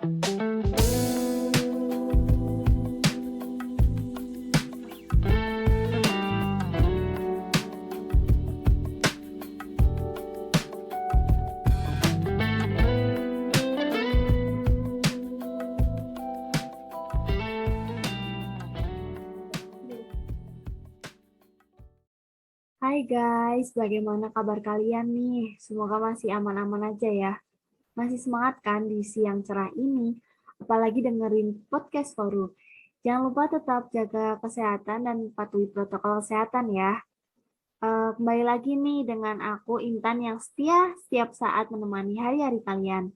Hai guys, bagaimana kabar kalian nih? Semoga masih aman-aman aja ya. Masih semangat kan di siang cerah ini? Apalagi dengerin podcast Forum. Jangan lupa tetap jaga kesehatan dan patuhi protokol kesehatan ya. Kembali lagi nih dengan aku Intan yang setia setiap saat menemani hari-hari kalian.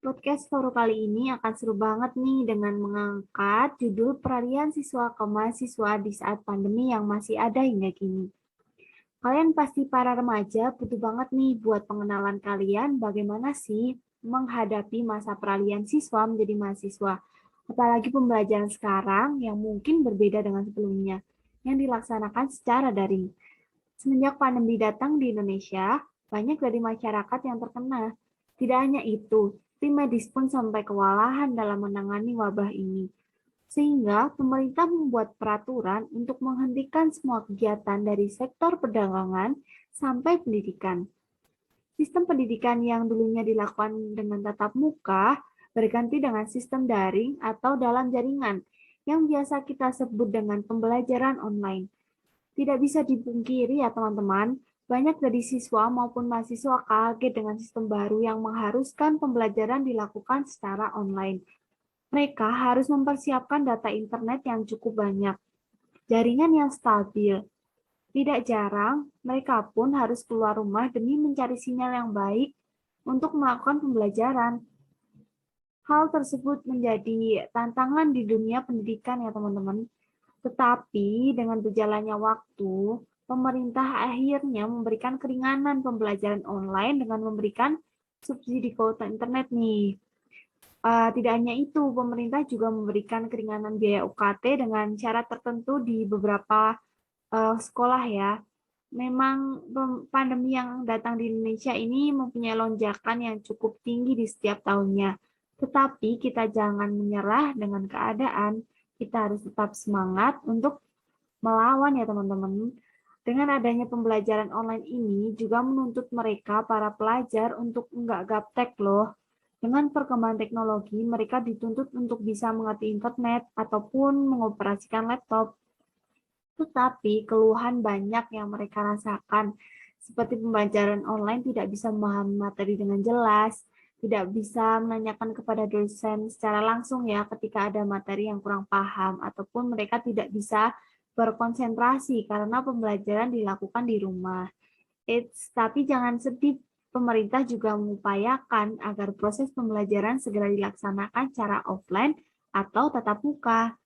Podcast Forum kali ini akan seru banget nih dengan mengangkat judul peralihan siswa ke mahasiswa di saat pandemi yang masih ada hingga kini. Kalian pasti para remaja butuh banget nih buat pengenalan kalian bagaimana sih menghadapi masa peralihan siswa menjadi mahasiswa. Apalagi pembelajaran sekarang yang mungkin berbeda dengan sebelumnya, yang dilaksanakan secara daring. Semenjak pandemi datang di Indonesia, banyak dari masyarakat yang terkena. Tidak hanya itu, tim medis pun sampai kewalahan dalam menangani wabah ini. Sehingga pemerintah membuat peraturan untuk menghentikan semua kegiatan dari sektor perdagangan sampai pendidikan. Sistem pendidikan yang dulunya dilakukan dengan tatap muka berganti dengan sistem daring atau dalam jaringan yang biasa kita sebut dengan pembelajaran online. Tidak bisa dipungkiri ya teman-teman, banyak dari siswa maupun mahasiswa kaget dengan sistem baru yang mengharuskan pembelajaran dilakukan secara online. Mereka harus mempersiapkan data internet yang cukup banyak, jaringan yang stabil. Tidak jarang, mereka pun harus keluar rumah demi mencari sinyal yang baik untuk melakukan pembelajaran. Hal tersebut menjadi tantangan di dunia pendidikan ya teman-teman. Tetapi dengan berjalannya waktu, pemerintah akhirnya memberikan keringanan pembelajaran online dengan memberikan subsidi kuota internet nih. Tidak hanya itu, pemerintah juga memberikan keringanan biaya UKT dengan syarat tertentu di beberapa sekolah ya. Memang pandemi yang datang di Indonesia ini mempunyai lonjakan yang cukup tinggi di setiap tahunnya. Tetapi kita jangan menyerah dengan keadaan. Kita harus tetap semangat untuk melawan ya teman-teman. Dengan adanya pembelajaran online ini juga menuntut mereka para pelajar untuk enggak gaptek loh. Dengan perkembangan teknologi, mereka dituntut untuk bisa mengerti internet ataupun mengoperasikan laptop. Tetapi keluhan banyak yang mereka rasakan, seperti pembelajaran online tidak bisa memahami materi dengan jelas, tidak bisa menanyakan kepada dosen secara langsung ya ketika ada materi yang kurang paham, ataupun mereka tidak bisa berkonsentrasi karena pembelajaran dilakukan di rumah. Tapi jangan sedih, pemerintah juga mengupayakan agar proses pembelajaran segera dilaksanakan secara offline atau tatap muka.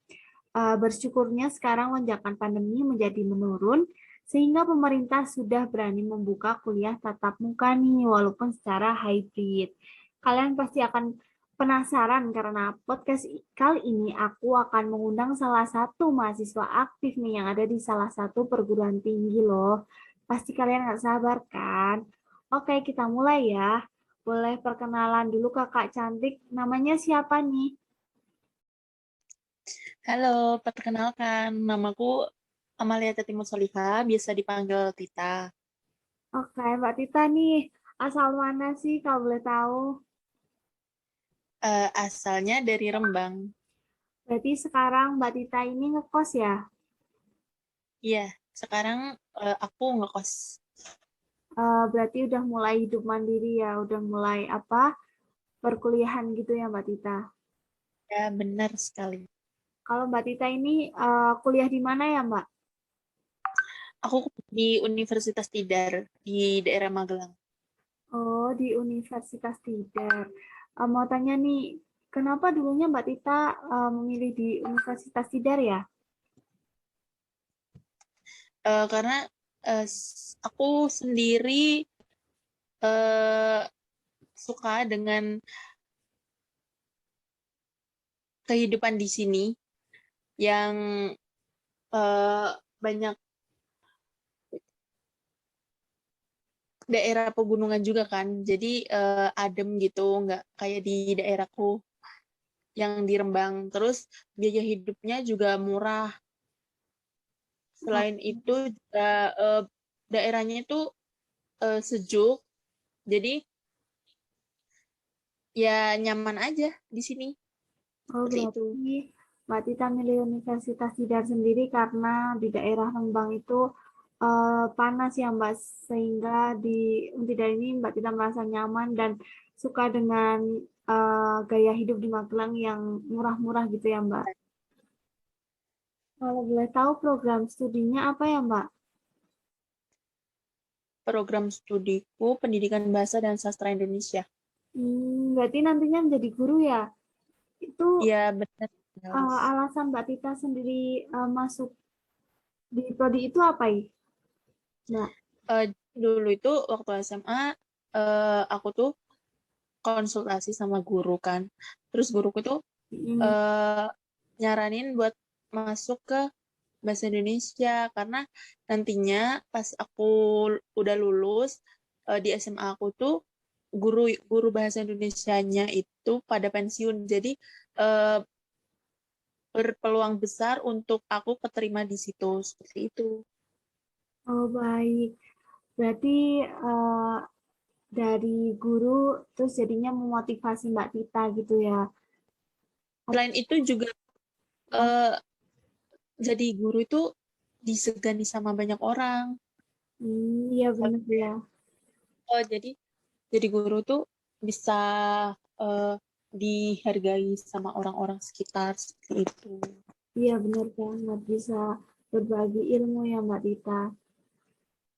Bersyukurnya sekarang lonjakan pandemi menjadi menurun, sehingga pemerintah sudah berani membuka kuliah tatap muka nih, walaupun secara hybrid. Kalian pasti akan penasaran karena podcast kali ini aku akan mengundang salah satu mahasiswa aktif nih yang ada di salah satu perguruan tinggi loh. Pasti kalian nggak sabar kan? Oke, kita mulai ya. Boleh perkenalan dulu kakak cantik, namanya siapa nih? Halo, perkenalkan, namaku Amalia Tetimus Soliha, biasa dipanggil Tita. Oke, Mbak Tita nih, asal mana sih kalau boleh tahu? Asalnya dari Rembang. Berarti sekarang Mbak Tita ini ngekos ya? Iya, sekarang aku ngekos. Berarti udah mulai hidup mandiri ya, udah mulai apa, perkuliahan gitu ya Mbak Tita. Ya, benar sekali. Kalau Mbak Tita ini kuliah di mana ya Mbak? Aku di Universitas Tidar di daerah Magelang. Oh, di Universitas Tidar. Mau tanya nih, kenapa dulunya Mbak Tita memilih di Universitas Tidar ya? Karena aku sendiri eh, suka dengan kehidupan di sini yang eh, banyak daerah pegunungan juga kan, jadi adem gitu, nggak kayak di daerahku. yang di Rembang. Terus biaya hidupnya juga murah. Selain itu juga daerahnya itu sejuk. Jadi ya nyaman aja di sini. Oh, Seperti itu. berarti Mbak Tita milih Universitas Tidar sendiri karena di daerah Rembang itu panas ya Mbak, sehingga di Untidar ini Mbak Tita merasa nyaman dan suka dengan gaya hidup di Magelang yang murah-murah gitu ya Mbak. Kalau boleh tahu program studinya apa ya Mbak? Program studiku Pendidikan Bahasa dan Sastra Indonesia. Berarti nantinya menjadi guru ya? Itu Iya, benar. alasan Mbak Tita sendiri masuk di prodi itu apa ya? Mbak? Dulu itu waktu SMA aku tuh konsultasi sama guru kan. Terus guruku tuh Mm, eh, nyaranin buat masuk ke bahasa Indonesia karena nantinya pas aku udah lulus di SMA aku tuh guru guru bahasa Indonesianya itu pada pensiun. Jadi eh, berpeluang besar untuk aku keterima di situ seperti itu. Oh baik, berarti dari guru terus jadinya memotivasi Mbak Tita gitu ya. Selain itu juga Oh, eh, jadi guru itu disegani sama banyak orang. iya benar ya. Jadi guru tuh bisa eh, dihargai sama orang-orang sekitar seperti itu. Iya benar banget bisa berbagi ilmu ya Mbak Tita.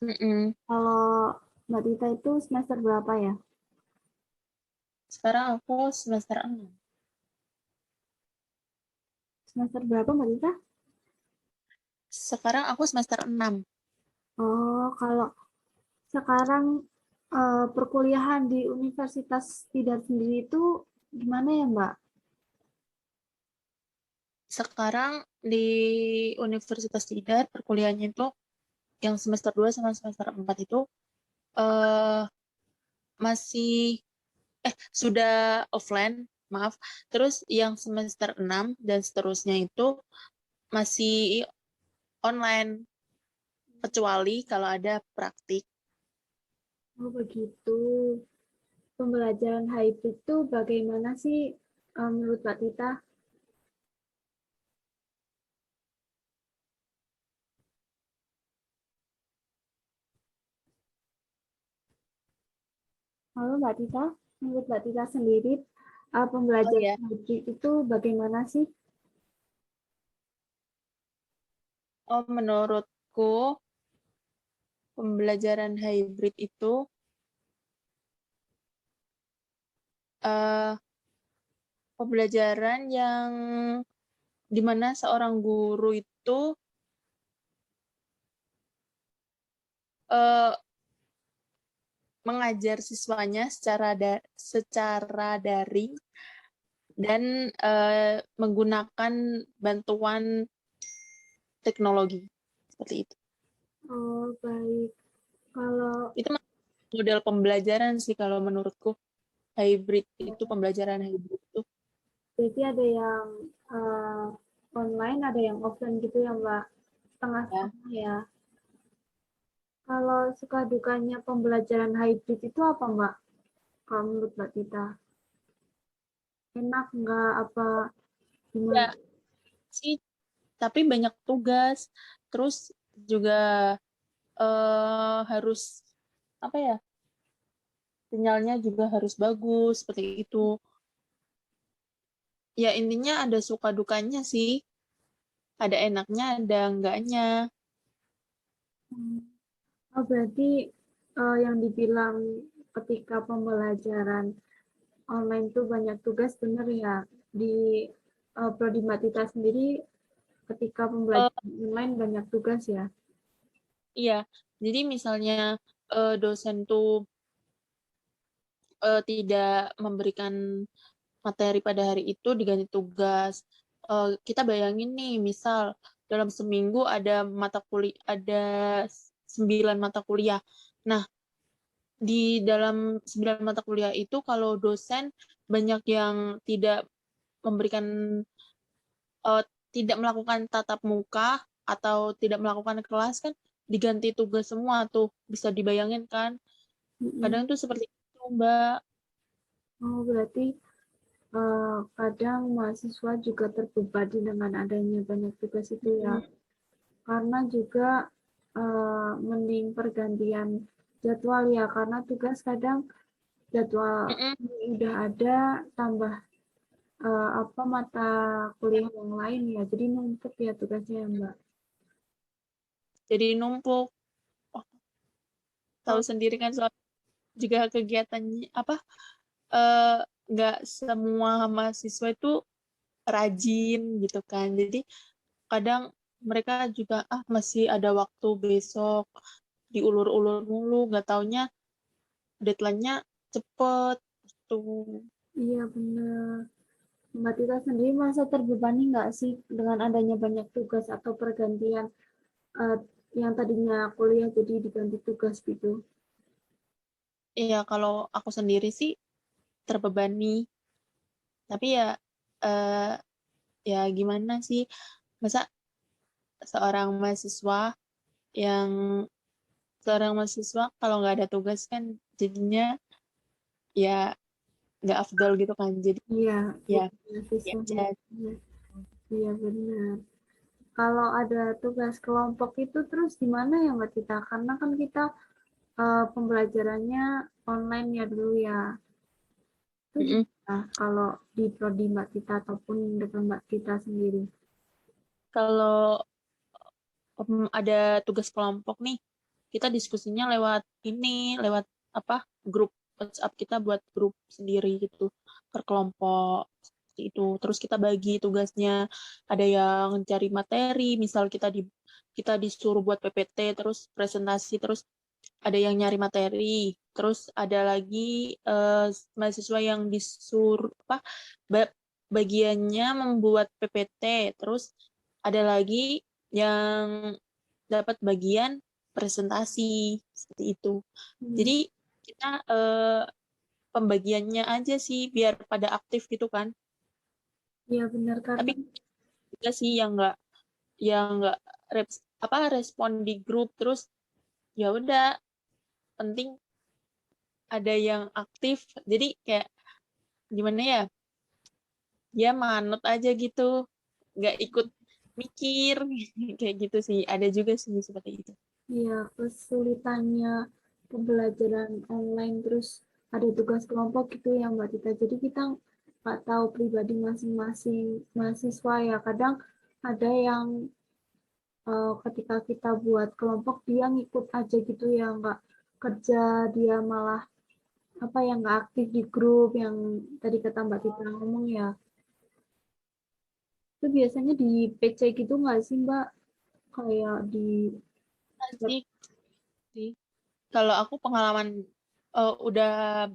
Mm-mm. Kalau Mbak Tita itu semester berapa ya? Sekarang aku semester 6. Semester berapa Mbak Tita? Sekarang aku semester 6. Oh, kalau sekarang perkuliahan di Universitas Tidar sendiri itu gimana ya Mbak? Sekarang di Universitas Tidar perkuliahannya itu yang semester 2 sama semester 4 itu eh masih sudah offline, maaf. Terus yang semester 6 dan seterusnya itu masih online kecuali kalau ada praktik. Oh begitu. Pembelajaran hybrid itu bagaimana sih menurut Mbak Tita? Halo Mbak Tita, menurut Mbak Tita sendiri, Oh pembelajaran ya. hybrid itu bagaimana sih? Oh, menurutku pembelajaran hybrid itu eh, pembelajaran yang dimana seorang guru itu eh, mengajar siswanya secara daring dan menggunakan bantuan teknologi seperti itu. Oh, baik. Kalau Itu model pembelajaran sih kalau menurutku hybrid itu pembelajaran hybrid itu berarti ada yang eh, online, ada yang offline gitu ya Mbak? ya. Setengah-setengah ya. Kalau suka dukanya pembelajaran hybrid itu apa Mbak? Kalau menurut Mbak Tita? Enak nggak apa Ya gimana? sih, tapi banyak tugas. Terus juga harus apa ya? Sinyalnya juga harus bagus seperti itu. Ya intinya ada suka dukanya sih. Ada enaknya, ada enggaknya. Hmm. Oh, berarti yang dibilang ketika pembelajaran online tuh banyak tugas bener ya. Di Prodi Mbak Tita sendiri ketika Eh, pembelajaran online banyak tugas ya. iya, jadi misalnya dosen tuh tidak memberikan materi pada hari itu diganti tugas. Kita bayangin nih, misal dalam seminggu ada 9 mata kuliah. Nah, di dalam 9 mata kuliah itu kalau dosen banyak yang tidak memberikan tidak melakukan tatap muka atau tidak melakukan kelas kan diganti tugas semua tuh, bisa dibayangin kan Mm-mm. kadang tuh seperti itu Mbak. Oh, berarti kadang mahasiswa juga terbebani dengan adanya banyak tugas itu ya. Mm-mm. Karena juga mending pergantian jadwal ya, karena tugas kadang jadwal Mm-mm. ini udah ada tambah apa mata kuliah yang lain ya, jadi numpuk ya tugasnya ya Mbak. Jadi numpuk. Oh, tahu Oh, sendiri kan soal juga kegiatannya apa eh, nggak semua mahasiswa itu rajin gitu kan. Jadi kadang mereka juga masih ada waktu besok diulur-ulur mulu, nggak taunya deadline-nya cepet gitu. iya benar. Mbak Tita sendiri merasa terbebani nggak sih dengan adanya banyak tugas atau pergantian eh, yang tadinya kuliah jadi diganti tugas gitu? Iya, kalau aku sendiri sih terbebani, tapi ya eh, ya gimana sih, masa seorang mahasiswa yang seorang mahasiswa kalau nggak ada tugas kan jadinya ya nggak afdol gitu kan, jadi Iya, ya jadi ya mahasiswa aja. biasanya. Iya benar. Kalau ada tugas kelompok itu terus gimana ya Mbak Tita? Karena kan kita pembelajarannya online ya dulu ya. Itu Mm-mm. gimana kalau di prodi Mbak Tita ataupun dengan Mbak Tita sendiri? Kalau ada tugas kelompok nih, kita diskusinya lewat ini, lewat apa grup WhatsApp kita buat grup sendiri gitu per kelompok seperti itu. Terus kita bagi tugasnya, ada yang cari materi, misal kita disuruh buat PPT, terus presentasi, terus ada yang nyari materi, terus ada lagi mahasiswa yang disuruh apa ba- bagiannya membuat PPT, terus ada lagi yang dapat bagian presentasi seperti itu. Hmm, Jadi kita pembagiannya aja sih biar pada aktif gitu kan. iya benar karena Tapi juga sih yang nggak respon di grup terus ya udah penting ada yang aktif. Jadi kayak gimana ya? Dia manut aja gitu, nggak ikut mikir kayak gitu sih. Ada juga sih seperti itu. ya kesulitannya pembelajaran online terus ada tugas kelompok gitu ya Mbak Tita. Jadi kita nggak tahu pribadi masing-masing mahasiswa ya. Kadang ada yang ketika kita buat kelompok dia ngikut aja gitu ya nggak kerja, dia malah apa yang nggak aktif di grup yang tadi kata Mbak Tita ngomong ya. Itu biasanya di PC gitu nggak sih Mbak? Kayak di Asik sih. Kalau aku pengalaman udah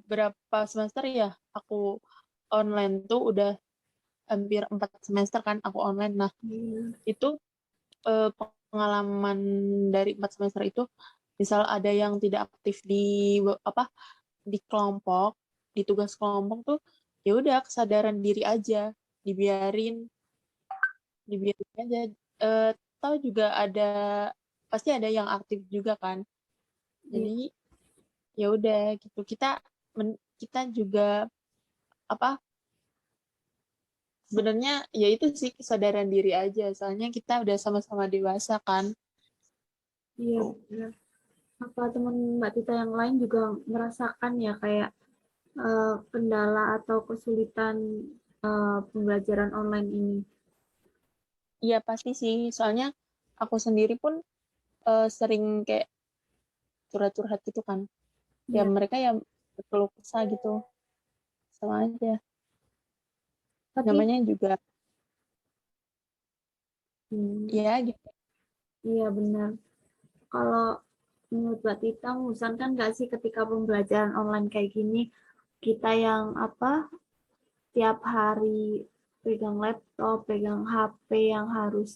berapa semester ya aku online tuh udah hampir 4 semester kan aku online. Nah, itu pengalaman dari 4 semester itu, misal ada yang tidak aktif di apa di kelompok, di tugas kelompok tuh, ya udah kesadaran diri aja, dibiarin, dibiarin aja. Eh, Tahu juga ada pasti ada yang aktif juga kan. iya, Jadi ya udah gitu kita juga apa sebenarnya ya itu sih kesadaran diri aja soalnya kita udah sama-sama dewasa kan iya tuh. benar. Apa teman Mbak Tita yang lain juga merasakan ya kayak kendala atau kesulitan pembelajaran online ini? Iya pasti sih soalnya aku sendiri pun sering kayak curhat-curhat gitu kan ya Iya, mereka ya keluh kesah gitu sama aja tapi namanya juga hmm, ya gitu. iya benar. Kalau menurut Mbak Tita, mengusahakan nggak sih ketika pembelajaran online kayak gini, kita yang apa tiap hari pegang laptop, pegang HP yang harus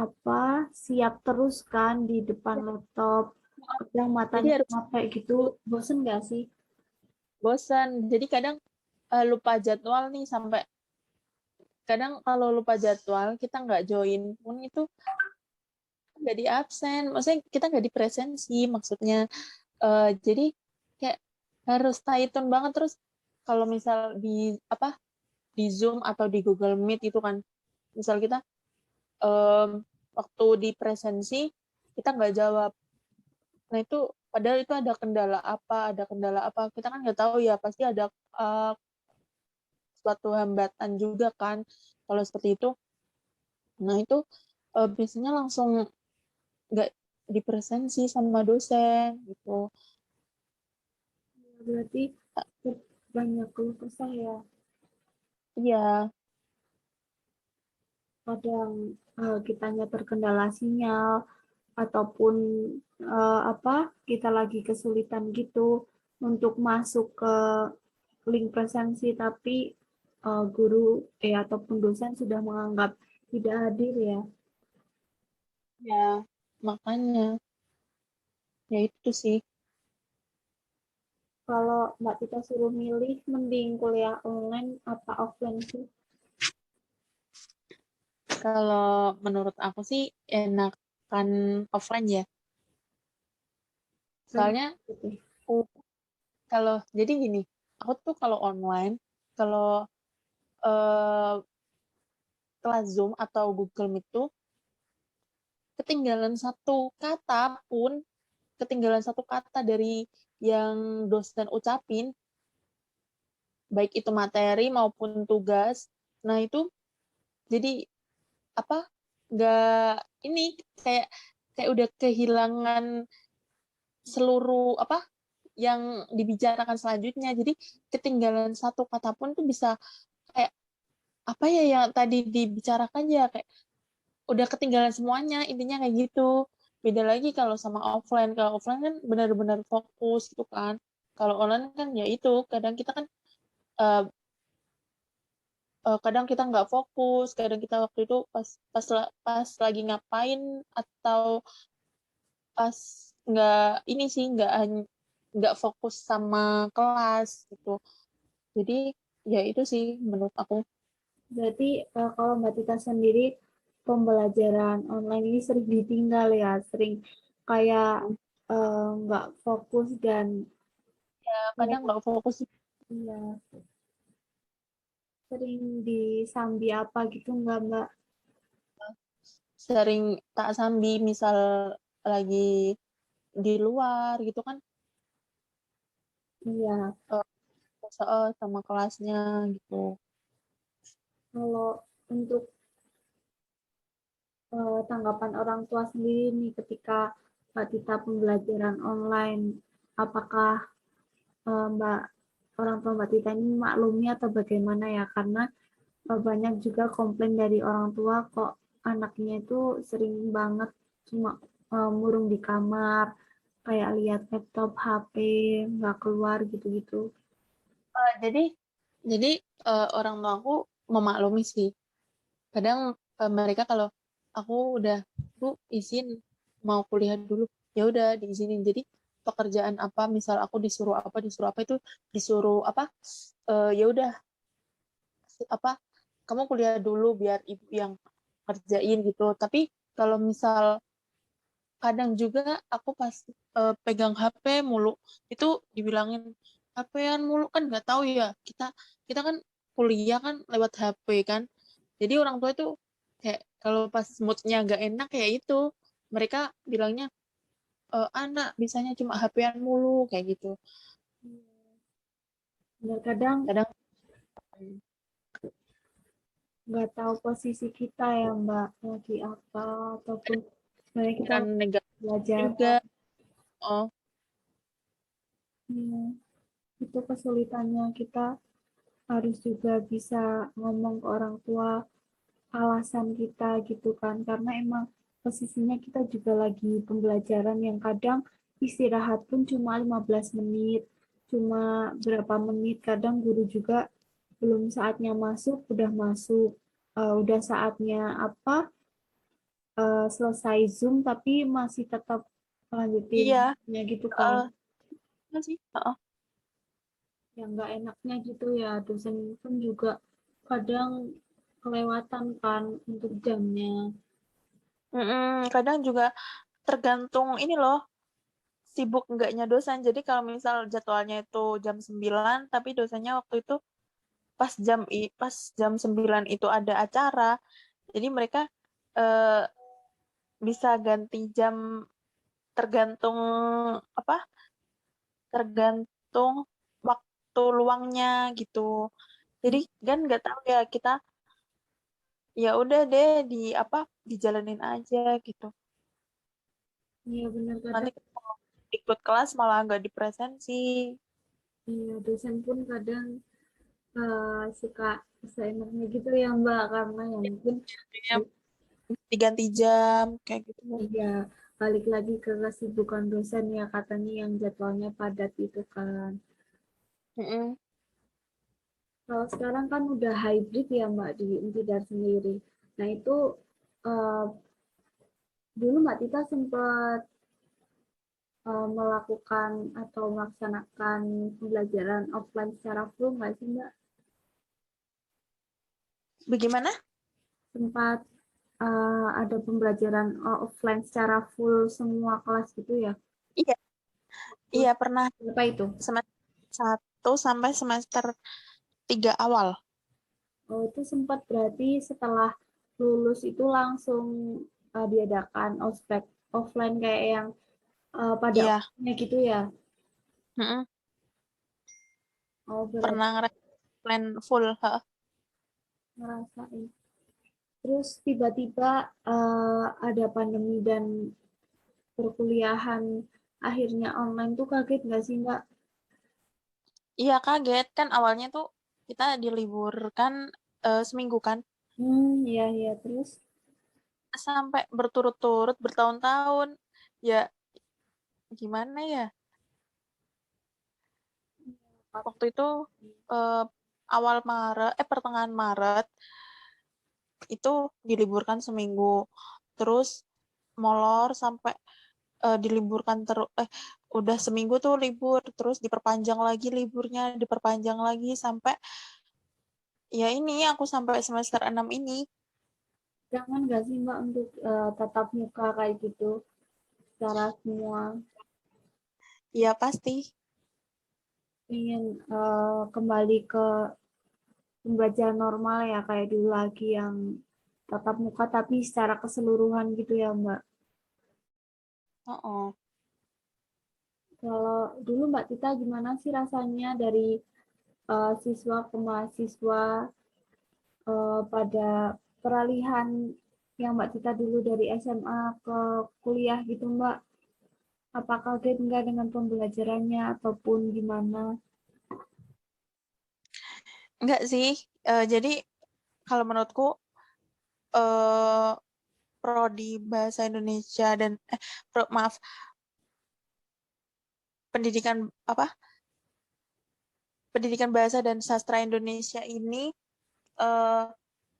apa siap terus kan di depan laptop, kadang Jadi matanya harus capek gitu, bosen nggak sih? bosan jadi kadang lupa jadwal nih sampai kadang kalau lupa jadwal kita nggak join pun itu nggak di absen, maksudnya kita nggak di presensi maksudnya. Jadi kayak harus stay tune banget. Terus kalau misal di apa di Zoom atau di Google Meet itu kan, misal kita em, waktu di presensi kita nggak jawab, nah itu padahal itu ada kendala apa kita kan nggak tahu ya, pasti ada eh, suatu hambatan juga kan kalau seperti itu. Nah itu biasanya langsung nggak dipresensi sama dosen gitu. Berarti banyak keluh kesah ya. Iya, Kadang kitanya terkendala sinyal ataupun apa kita lagi kesulitan gitu untuk masuk ke link presensi tapi guru ataupun dosen sudah menganggap tidak hadir ya. ya makanya ya itu sih. Kalau Mbak Tita suruh milih mending kuliah online apa offline sih? Kalau menurut aku sih enakan offline ya. Kan Soalnya gitu. uh, kalau jadi gini, aku tuh kalau online, kalau eh, kelas Zoom atau Google Meet tuh ketinggalan satu kata pun, ketinggalan satu kata dari yang dosen ucapin, baik itu materi maupun tugas. Nah itu jadi apa? Nggak ini kayak kayak udah kehilangan seluruh apa yang dibicarakan selanjutnya. Jadi ketinggalan satu kata pun tuh bisa kayak apa ya yang tadi dibicarakan ya kayak udah ketinggalan semuanya, intinya kayak gitu. Beda lagi kalau sama offline. Kalau offline kan benar-benar fokus gitu kan. Kalau online kan ya itu kadang kita kan eh, kadang kita nggak fokus, kadang kita waktu itu pas lagi ngapain atau pas nggak ini sih nggak fokus sama kelas gitu. Jadi ya itu sih menurut aku. Berarti kalau Mbak Tita sendiri pembelajaran online ini sering ditinggal ya, sering kayak nggak fokus dan Ya, kayak kadang nggak fokus, ya, sering disambi apa gitu nggak Mbak? sering tak sambi misal lagi di luar gitu kan, Iya, eh, sama kelasnya gitu. kalau untuk tanggapan orang tua sendiri nih ketika Mbak Tita pembelajaran online, apakah Mbak orang tua Mbak Tita ini maklumi atau bagaimana ya? Karena banyak juga komplain dari orang tua kok anaknya itu sering banget cuma murung di kamar, kayak lihat laptop, HP, nggak keluar gitu-gitu. Jadi orang tua aku memaklumi sih. Kadang mereka kalau aku udah bu izin mau kuliah dulu, ya udah diizinin. Jadi pekerjaan apa, misal aku disuruh apa itu disuruh apa, ya udah apa kamu kuliah dulu biar ibu yang kerjain gitu. Tapi kalau misal kadang juga aku pas pegang HP mulu itu dibilangin HP-an mulu kan nggak tahu ya, kita kita kan kuliah kan lewat HP kan. Jadi orang tua itu kayak kalau pas moodnya nggak enak kayak itu mereka bilangnya anak bisanya cuma HP-an mulu kayak gitu. Dan kadang Kadang nggak tahu posisi kita ya Mbak lagi apa ataupun sebenarnya kita pikiran negatif belajar. juga. Oh Ya, itu kesulitannya kita harus juga bisa ngomong ke orang tua alasan kita gitu kan karena emang posisinya kita juga lagi pembelajaran yang kadang istirahat pun cuma 15 menit cuma berapa menit kadang guru juga belum saatnya masuk udah masuk. Udah saatnya apa selesai Zoom tapi masih tetap lanjutin iya, ya gitu kan iya sih. yang nggak enaknya gitu ya dosen pun juga kadang kelewatan kan untuk jamnya. Kadang juga tergantung ini loh, sibuk enggaknya dosen. Jadi kalau misal jadwalnya itu jam 9, tapi dosennya waktu itu pas jam 9 itu ada acara. Jadi mereka eh, bisa ganti jam tergantung apa? Tergantung waktu luangnya gitu. Jadi kan nggak tahu ya kita, ya udah deh dijalanin aja gitu. Iya benar Nanti kadang. kalau ikut kelas malah nggak dipresensi. Iya dosen pun kadang suka seenaknya gitu ya Mbak karena ya mungkin Ya, diganti jam kayak gitu. iya balik lagi ke kesibukan dosen ya katanya yang jadwalnya padat itu kan. Mm-mm. Kalau sekarang kan udah hybrid ya Mbak di Untidar sendiri. Nah itu eh, dulu Mbak Tita sempat melakukan atau melaksanakan pembelajaran offline secara full nggak sih Mbak? Bagaimana? Sempat ada pembelajaran offline secara full semua kelas gitu ya? Iya, Terus iya pernah apa itu? semester 1 sampai semester 3 awal. Oh, itu sempat berarti setelah lulus itu langsung diadakan ospek offline kayak yang pada Iya, umumnya gitu ya? mm-mm. Oh, berarti Pernah plan full. Ha. ngerasain. Terus tiba-tiba ada pandemi dan perkuliahan akhirnya online tuh kaget nggak sih Mbak? Iya kaget kan awalnya tuh kita diliburkan seminggu kan, Iya iya terus sampai berturut-turut bertahun-tahun. Ya gimana ya? Waktu itu eh, awal Maret, pertengahan Maret itu diliburkan seminggu. Terus molor sampai diliburkan terus, udah seminggu tuh libur, terus diperpanjang lagi liburnya, diperpanjang lagi sampai ya ini aku sampai semester 6 ini. jangan nggak sih Mbak untuk tatap muka kayak gitu secara semua Ya pasti. ingin kembali ke pembelajaran normal ya kayak dulu lagi yang tatap muka tapi secara keseluruhan gitu ya Mbak. Oh, Kalau dulu Mbak Tita gimana sih rasanya dari siswa ke mahasiswa pada peralihan yang Mbak Tita dulu dari SMA ke kuliah gitu Mbak? Apakah kaget enggak dengan pembelajarannya ataupun gimana? enggak sih. Jadi kalau menurutku eh prodi bahasa Indonesia dan maaf, pendidikan pendidikan bahasa dan sastra Indonesia ini eh,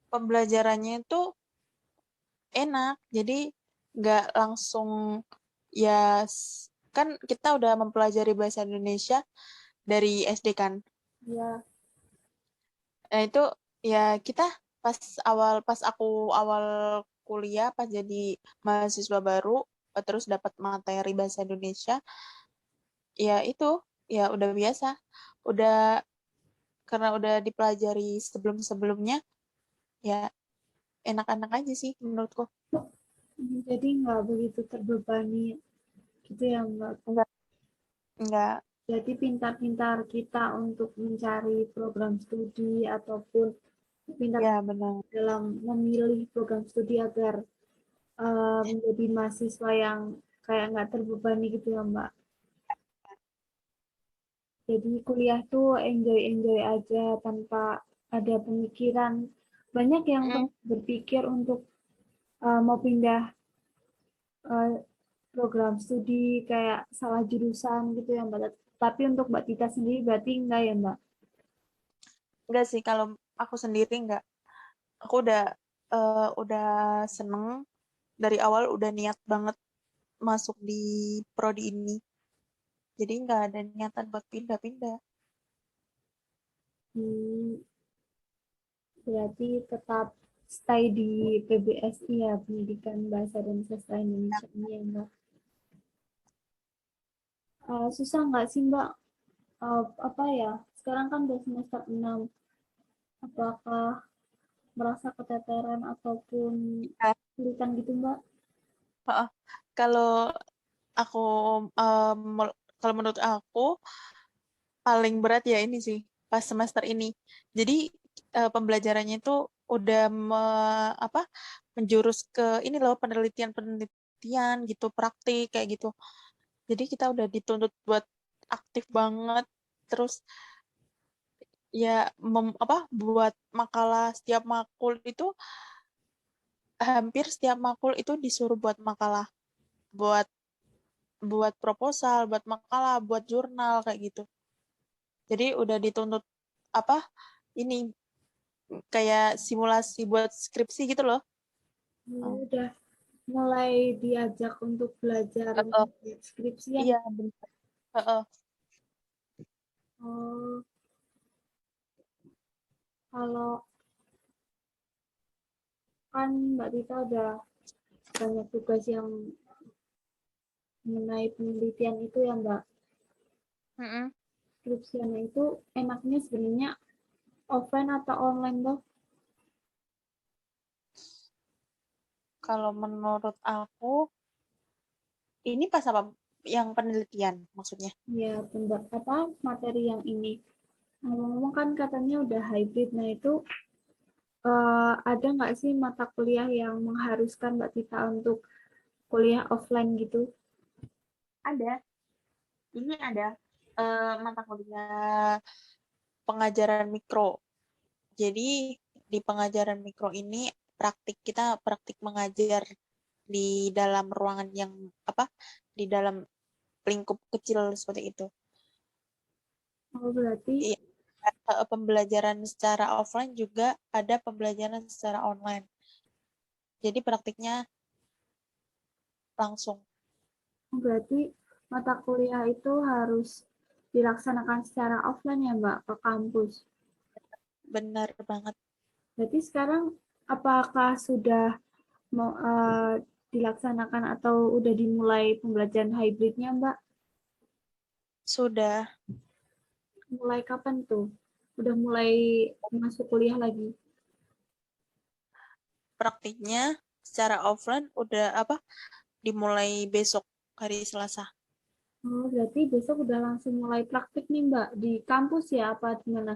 pembelajarannya itu enak. Jadi nggak langsung ya kan kita udah mempelajari bahasa Indonesia dari SD kan. Ya, Nah itu ya kita pas aku awal kuliah, pas jadi mahasiswa baru, terus dapat materi bahasa Indonesia, ya itu ya udah biasa, udah karena udah dipelajari sebelum-sebelumnya, ya enak-enak aja sih menurutku. jadi nggak begitu terbebani gitu ya Mbak. Enggak, enggak, Jadi pintar-pintar kita untuk mencari program studi ataupun pintar ya benar. dalam memilih program studi agar menjadi mahasiswa yang kayak nggak terbebani gitu ya Mbak. Jadi kuliah tuh enjoy-enjoy aja tanpa ada pemikiran. Banyak yang Mm, berpikir untuk mau pindah eh, program studi kayak salah jurusan gitu ya Mbak. Tapi untuk Mbak Tita sendiri berarti enggak ya Mbak? enggak sih kalau aku sendiri enggak. Aku udah seneng dari awal, udah niat banget masuk di prodi ini. Jadi nggak ada niatan buat pindah-pindah. Hmm, Berarti tetap stay di PBSI ya, Pendidikan Bahasa dan Sastra Indonesia ini ya Mbak. Susah nggak sih Mbak, apa ya, sekarang kan udah semester 6, apakah merasa keteteran ataupun Ya, kesulitan gitu Mbak? heeh. Kalau aku kalau menurut aku paling berat ya ini sih pas semester ini. Jadi pembelajarannya itu udah apa menjurus ke ini loh penelitian-penelitian gitu, praktik kayak gitu. Jadi kita udah dituntut buat aktif banget. Terus ya buat makalah setiap makul itu hampir setiap makul itu disuruh buat makalah, buat buat proposal, buat makalah, buat jurnal kayak gitu. Jadi udah dituntut apa ini kayak simulasi buat skripsi gitu loh. Oh. Udah mulai diajak untuk belajar Heeh. skripsian. Iya benar. Heeh. Oh, kalau kan Mbak Tita udah banyak tugas yang mengenai penelitian itu ya Mbak. Mm-mm. Skripsiannya itu enaknya sebenarnya offline atau online Mbak? Kalau menurut aku ini pas apa yang penelitian maksudnya? Ya, apa materi yang ini. Ngomong-ngomong kan katanya udah hybrid. Nah, itu ada nggak sih mata kuliah yang mengharuskan Mbak Tita untuk kuliah offline gitu? Ada. Ini ada mata kuliah pengajaran mikro. Jadi di pengajaran mikro ini kita praktik mengajar di dalam ruangan yang apa di dalam lingkup kecil seperti itu. Oh, berarti Iya, pembelajaran secara offline juga ada pembelajaran secara online. Jadi praktiknya langsung. berarti mata kuliah itu harus dilaksanakan secara offline ya Mbak ke kampus. Benar banget. Berarti sekarang apakah sudah mau dilaksanakan atau udah dimulai pembelajaran hybridnya Mbak? Sudah Mulai kapan tuh? Udah mulai masuk kuliah lagi? praktiknya secara offline udah dimulai besok hari Selasa. Oh, berarti besok udah langsung mulai praktik nih Mbak di kampus ya apa gimana?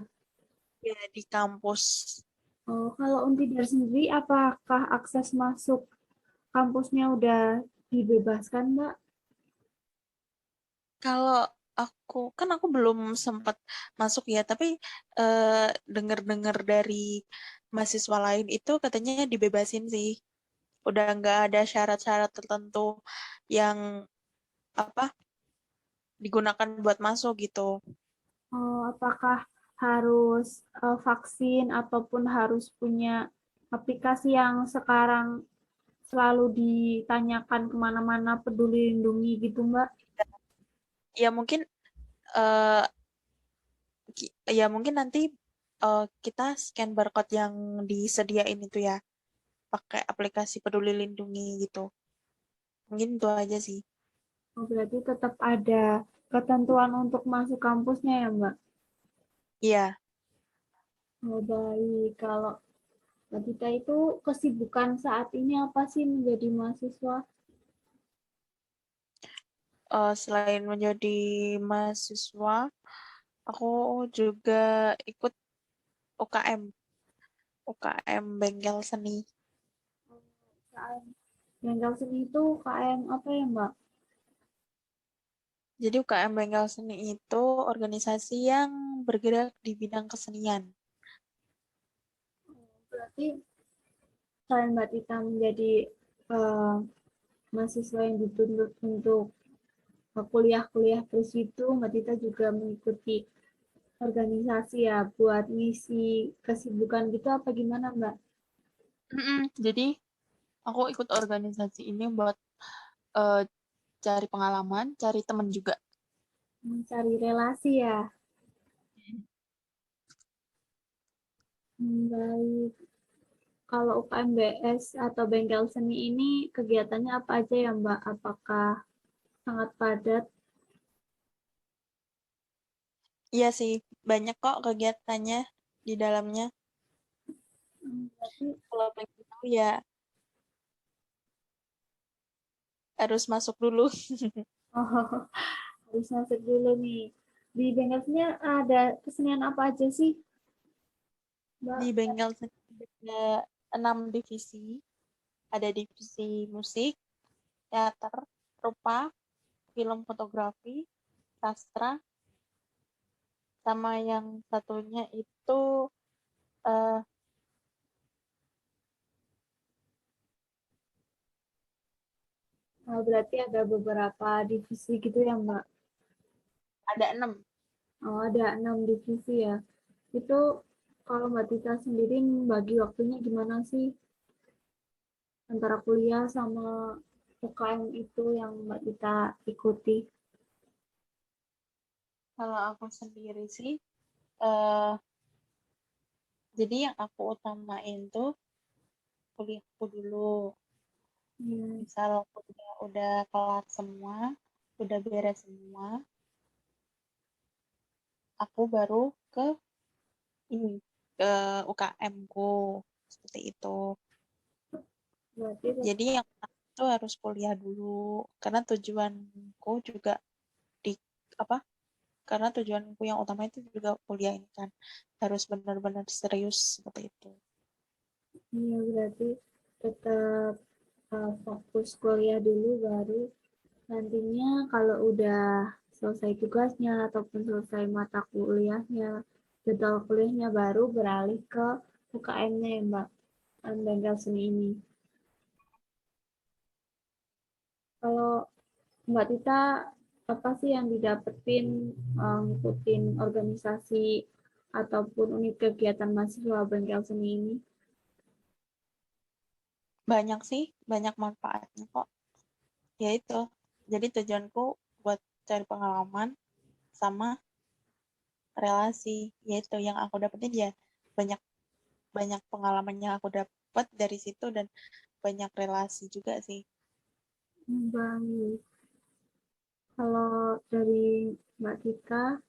Ya di kampus. Oh, kalau Untidar sendiri apakah akses masuk kampusnya udah dibebaskan Mbak? Kalau aku belum sempat masuk ya, tapi dengar-dengar dari mahasiswa lain itu katanya dibebasin sih. Udah nggak ada syarat-syarat tertentu yang apa digunakan buat masuk gitu. Oh, apakah harus vaksin ataupun harus punya aplikasi yang sekarang selalu ditanyakan kemana-mana peduli lindungi gitu Mbak? Ya mungkin eh, ya mungkin nanti kita scan barcode yang disediain itu ya, pakai aplikasi Peduli Lindungi gitu. Mungkin itu aja sih. Oh, berarti tetap ada ketentuan untuk masuk kampusnya ya Mbak? Iya, Oh, baik. Kalau Mbak Tita itu kesibukan saat ini apa sih menjadi mahasiswa? selain menjadi mahasiswa, aku juga ikut UKM, UKM Bengkel Seni. KM Bengkel Seni itu KM apa ya Mbak? Jadi UKM Bengkel Seni itu organisasi yang bergerak di bidang kesenian. Berarti selain Mbak Tita menjadi eh, mahasiswa yang dituntut untuk kuliah-kuliah terus itu, Mbak Tita juga mengikuti organisasi ya buat misi kesibukan gitu apa gimana Mbak? Jadi aku ikut organisasi ini buat eh, cari pengalaman, cari teman juga. Mencari relasi ya. Baik. Kalau UKMBS atau bengkel seni ini kegiatannya apa aja ya Mbak? Apakah sangat padat? Iya sih, banyak kok kegiatannya di dalamnya. Berarti Kalau pengen tahu ya harus masuk dulu. oh, harus masuk dulu nih. Di bengkel seni ada kesenian apa aja sih, Mbak? Di bengkel sendiri ada 6 divisi. Ada divisi musik, teater, rupa, film fotografi, sastra, sama yang satunya itu eh, Berarti ada beberapa divisi gitu ya Mbak? ada 6. Oh, ada 6 divisi ya. Itu kalau Mbak Tita sendiri bagi waktunya gimana sih antara kuliah sama UKM itu yang Mbak Tita ikuti? Kalau aku sendiri sih, eh, jadi yang aku utamain tuh kuliahku dulu. Ya. Misal udah kelar semua, udah beres semua, aku baru ke ini, ke UKM-ku. Seperti itu. Berarti Jadi yang pertama itu harus kuliah dulu. Karena tujuanku juga di apa? Karena tujuanku yang utama itu juga kuliah ini kan. Harus benar-benar serius seperti itu. iya, berarti tetap fokus kuliah dulu baru nantinya kalau udah selesai tugasnya ataupun selesai mata kuliahnya, jadwal kuliahnya baru beralih ke UKM-nya ya Mbak, bengkel seni ini. Kalau Mbak Tita, apa sih yang didapetin ngikutin organisasi ataupun unit kegiatan mahasiswa bengkel seni ini? Banyak sih, banyak manfaatnya kok. Ya itu. Jadi tujuanku buat cari pengalaman sama relasi. Yaitu yang aku dapetin ya banyak banyak pengalaman yang aku dapat dari situ dan banyak relasi juga sih. Baik. Kalau dari Mbak Tika,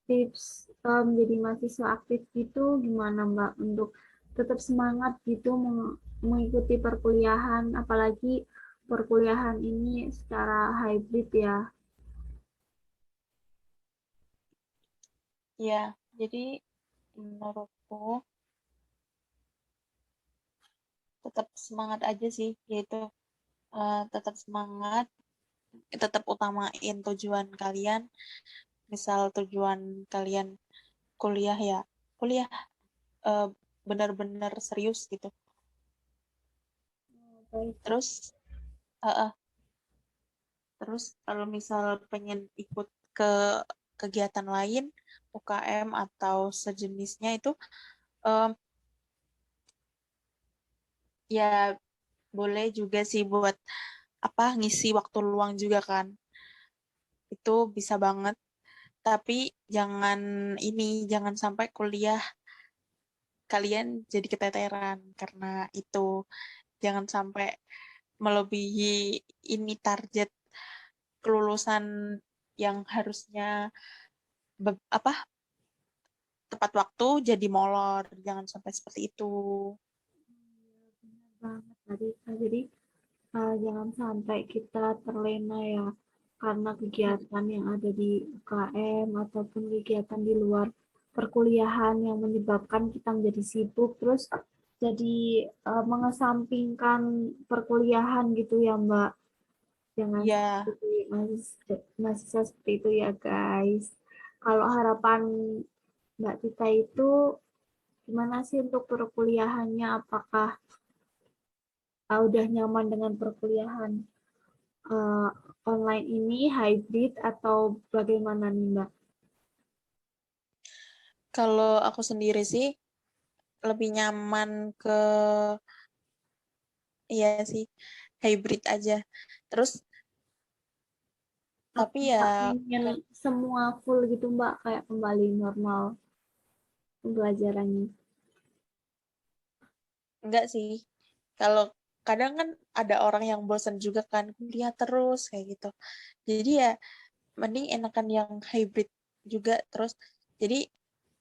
tips menjadi mahasiswa aktif gitu gimana Mbak untuk tetap semangat gitu mengikuti perkuliahan, apalagi perkuliahan ini secara hybrid ya. Ya, jadi menurutku tetap semangat aja sih, yaitu tetap semangat, tetap utamain tujuan kalian. Misal tujuan kalian kuliah ya, kuliah eh, benar-benar serius gitu. Baik. Terus, eh, eh, terus kalau misal pengen ikut ke kegiatan lain, UKM atau sejenisnya itu, em, ya boleh juga sih buat apa ngisi waktu luang juga kan. Itu bisa banget. Tapi jangan ini, jangan sampai kuliah kalian jadi keteteran karena itu. Jangan sampai melebihi ini target kelulusan yang harusnya apa tepat waktu jadi molor. Jangan sampai seperti itu. Banget tadi. Jadi jangan sampai kita terlena ya karena kegiatan yang ada di UKM ataupun kegiatan di luar perkuliahan yang menyebabkan kita menjadi sibuk terus jadi mengesampingkan perkuliahan gitu ya Mbak. Jangan Ya, seperti mahasiswa seperti itu ya guys. Kalau harapan Mbak Tita itu gimana sih untuk perkuliahannya? Apakah udah nyaman dengan perkuliahan eh, online ini hybrid atau bagaimana nih Mbak? kalau aku sendiri sih lebih nyaman ke iya sih hybrid aja. Terus tapi Aku ya nggak pengen semua full gitu Mbak, kayak kembali normal. pembelajarannya? Enggak sih. Kalau kadang kan ada orang yang bosan juga kan kuliah terus kayak gitu. Jadi ya mending enakan yang hybrid juga terus. Jadi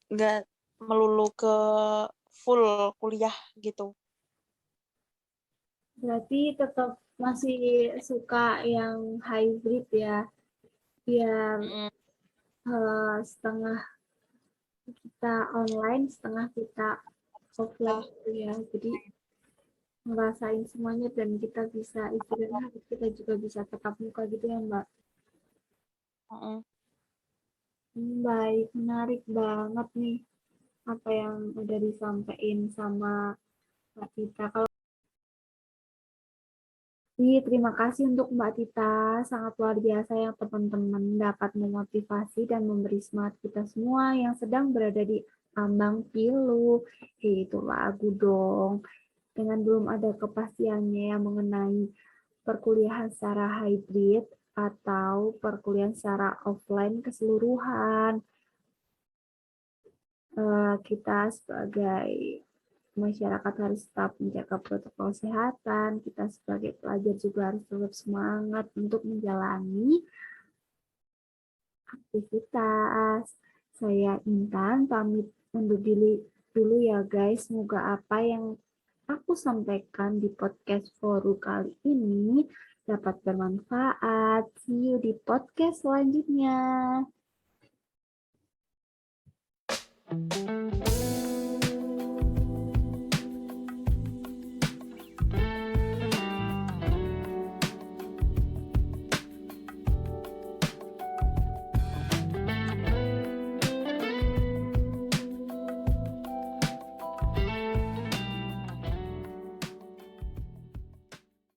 nggak melulu ke full kuliah gitu. Berarti tetap masih suka yang hybrid ya, biar Mm-mm. setengah kita online, setengah kita offline gitu ya. Jadi ngerasain semuanya dan kita bisa istirahat, kita juga bisa tetap muka gitu ya Mbak. Mm-mm. Baik, menarik banget nih apa yang udah disampaikan sama Mbak Tita. Terima kasih untuk Mbak Tita, sangat luar biasa ya teman-teman dapat memotivasi dan memberi semangat kita semua yang sedang berada di ambang pilu. Itu lagu dong. Dengan belum ada kepastiannya yang mengenai perkuliahan secara hybrid atau perkuliahan secara offline keseluruhan. Kita sebagai masyarakat harus tetap menjaga protokol kesehatan, kita sebagai pelajar juga harus tetap semangat untuk menjalani aktivitas. Saya Intan, pamit undur diri dulu ya guys. Semoga apa yang aku sampaikan di podcast Foru kali ini dapat bermanfaat. See you di podcast selanjutnya.